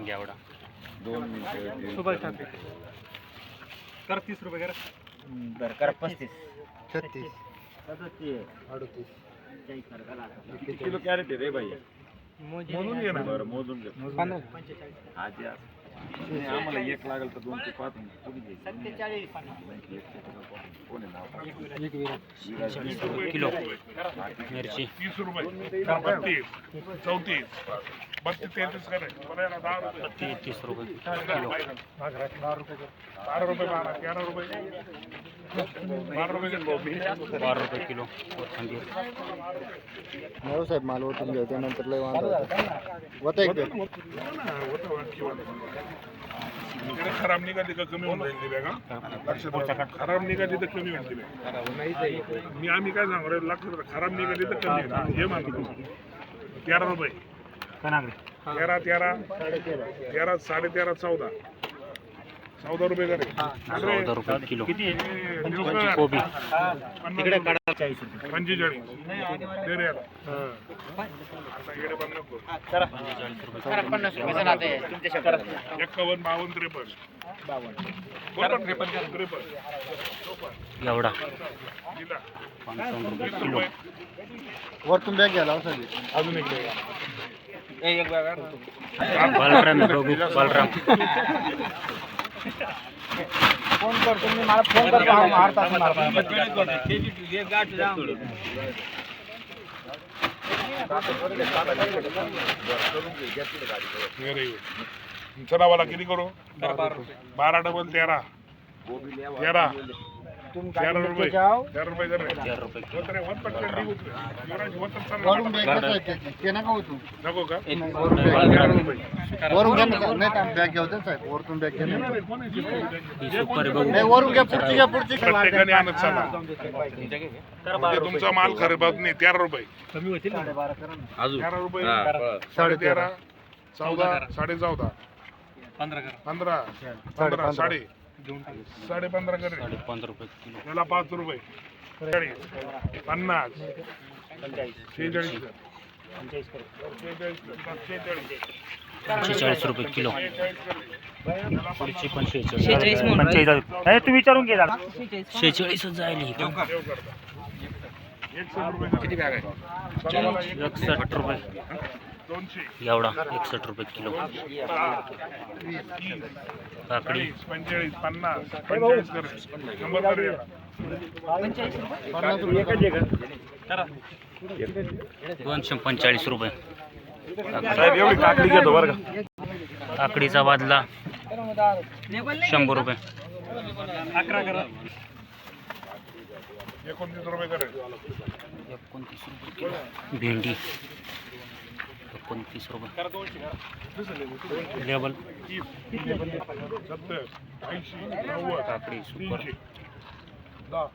एवढा 2 मिनिटं सुभाष ठाकरे कर 30 रुपये कर बरं करा 35 36 38 किती किलो कॅरेट आहे रे बाई मोजून घे ना बरं मोजून घे 45 आज नाही, आम्हाला एक लागेल तर 2 ते 5 कोणी घ्यायचं 47 किलो मिरची 30 रुपये 32 34 32 33 करे बोला ना 10 रुपये 30 रुपये किलो 12 रुपये 12 13 रुपये 12 रुपये 12 रुपये किलो कोथिंबीर साहेब माल ओतून घ्या त्यानंतर लय वांदा होता एक इकडे खराब निघाली का कमी होऊन जाईल ती बॅग लक्षात खराब निघाली तर कमी होईल ती बॅग मी आम्ही काय सांगू रे लक्षात खराब निघाली तर कमी होईल हे म्हणतो 13 रुपये 13 13 13 13.5 14 रुपये करे 14 रुपये किलो किती कोबी तिकडे 45 दे रे आता इकडे बंद नको 45 रुपये 50 रुपये नाते तुमच्या शब्दात 51 52 53 53 एवढा दिला 55 रुपये किलो वरतून बॅग घ्यायला अजून इकडे बलराम बघू बलराम फोन करतो मी मला फोन करतो चला किती करू 12 डबल 13 13 13 रुपये 13 रुपये कर रे 4 रुपये किलो वरून बॅग घ्यायचं ते नका होतो नको का वरून घ्या नाही तर बॅग घेऊ साहेब वरतून बॅग घ्या ही सुपारी बघू नाही वरून घ्या पुढची प्रत्येकाने आणत चला म्हणजे तुमचा माल खरेबात नाही 13 रुपये कमी होतील 13 रुपये 13.5 14 14.5 15 15 साडे 15.5 कर रे 15 रुपये किलो त्याला 5 रुपये 50 46 45 रुपये किलो पुढची पण 46 तुम्ही विचारून घे 46 जाईल ही पण 61 रुपये किती बॅग आहे 61 रुपये 200 एवढा 61 रुपये किलो काकडी 45 50 45 कर नंबर कर रे 245 रुपये साहेब एवढी काकडी घेतो बरं का काकडीचा वादला 100 रुपये 29 रुपये कर 29 रुपये किलो भेंडी 29 रुपये लेबल 70 80 90 काकडी सुपर 10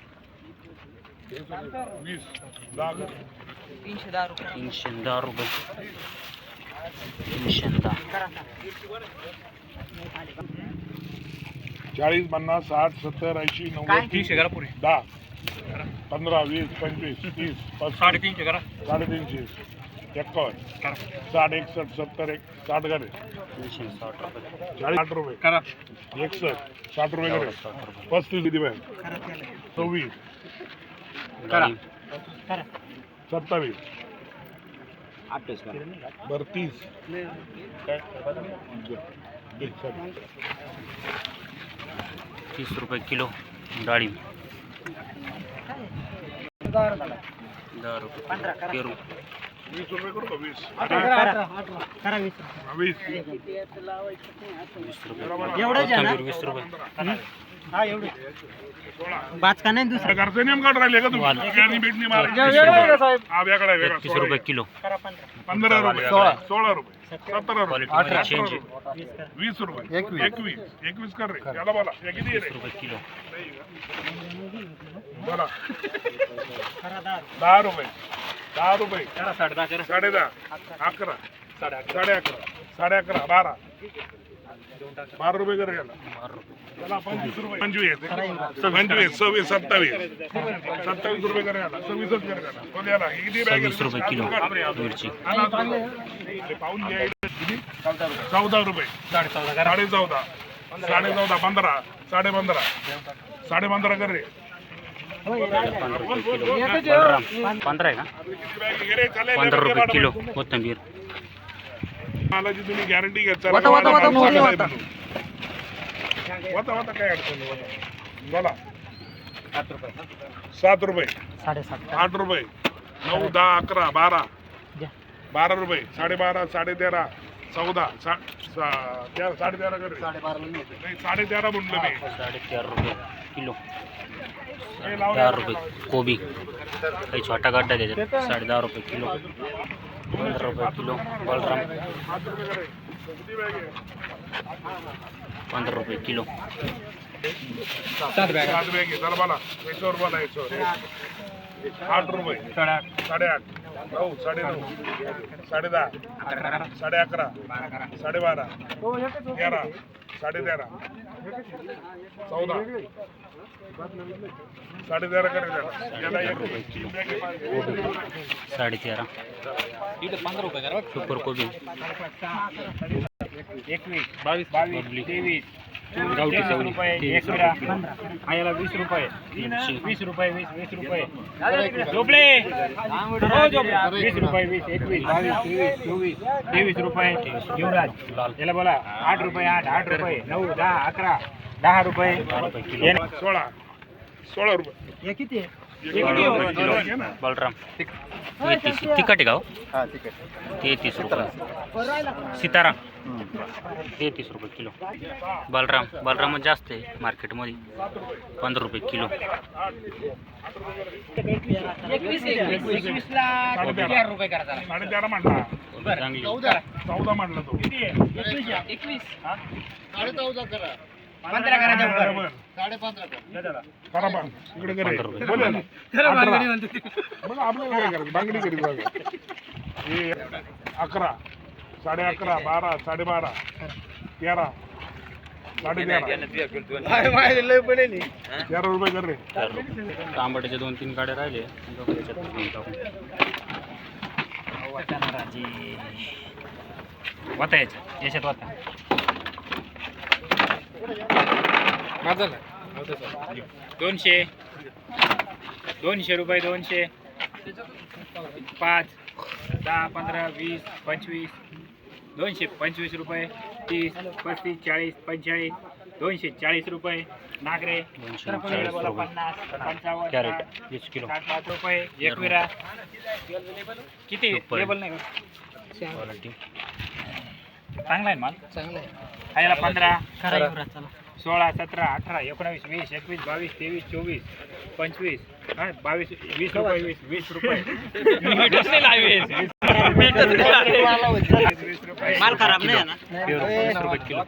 20 10 310 रुपये 310 40 50 60 70 80 90 300 करा पुरी 10 15 20 25 30 350 करा 350 51 60 61 70 60 करे 360 रुपये 40 रुपये करा 61 60 रुपये करे 35 किती बॅग 26 करा 27 बरं 30 30 रुपये किलो डाळिंब 10 रुपये पेरू 20 रुपये करू का 20 20 20 रुपये 20 रुपये बाच का नाही दुसरा घरचे नेम काढ राहिले का तुम्ही बिर्याणी बिटणी मार हा वेगळा आहे, वेगळा 30 रुपये किलो 15 रुपये 16 रुपये 17 रुपये क्वालिटी चेंज 20 रुपये 21 कर रे याला बोला हे किती आहे 30 रे रुपये किलो बोला 10 रुपये 10 रुपये 10.5 11 11 12 12 रुपये कर याला 25 रुपये 25 26 27 रुपये कर याला 26 कर याला 26 रुपये किलो मिरची पाहून घ्या किती 14 रुपये 14.5 14.5 15 15.5 15.5 कर रे 15 रुपये किलो बलराम 15 आहे का 15 रुपये किलो कोथिंबीर मला जी तुम्ही गॅरंटी घेता वता काय अडचण नाही, वता. बोला 7 रुपये 8 रुपये 9 10 11 12 12 रुपये 12.5 13.5 14 13.5 कर रे. नाही 13.5 म्हणलं मी 13.5 रुपये किलो हे लावलं. 10 रुपये कोबी काही छोटा गड्डा त्याच्यात 10.5 रुपये किलो 15 रुपये किलो बलराम 7 रुपये कर रे. किती बॅग आहे 15 रुपये किलो 7 बॅग आहे. चला बोला याच्यावर बोला याच्यावर 8 रुपये 8.5 9 9.5 10.5 11.5 12.5 13 13.5 14 13.5 करे त्याला एक तीन बॅग आहे. 13.5 सुपर कोबी 21 22 23 गावठी 23 रुपये 1 रुपये आयाला 20 रुपये 20 रुपये 20 रुपये झोपले 20 रुपये 20 21 22 23 रुपये युवराज याला बोला 8 रुपये 8 रुपये 9 10 11 10 रुपये 16 रुपये हे किती आहे? 12 रुपये किलो बलराम 33 तिखट आहे का हो? हा ठीक आहे 33 रुपये सितारा 33 रुपये किलो बलराम जास्त आहे मार्केटमध्ये 15 रुपये किलो 21 रुपये करा 13.5 म्हणला चांगली 14 म्हणला तो 15 करायचं बरोबर. 15.5 करा बा इकडे करे 15 रुपये. बोला ना. 18. मग आपल्याला काय करायचं बांगडी करीत बघा हे 11 11.5 12 12.5 13 13.5 13 रुपये कर रे तांबट्याच्या 2-3 गाड्या राहिले याच्यात होता याच्यात होता 200 रुपये 200 5 10 15 20 25 225 रुपये 30 35 40 45 240 रुपये नागरे 240 रुपये 50 कॅरेट 20 किलो 5 रुपये एकविरा किती रुपये. लेबल नाही का? क्वालिटी चांगला आहे माल चांगलं आहे खायला 15 16 17 18 19 20 21 22 23 24 25 22 20 रुपये 20 रुपये माल खराब नाही आहे ना 20 रुपये किलो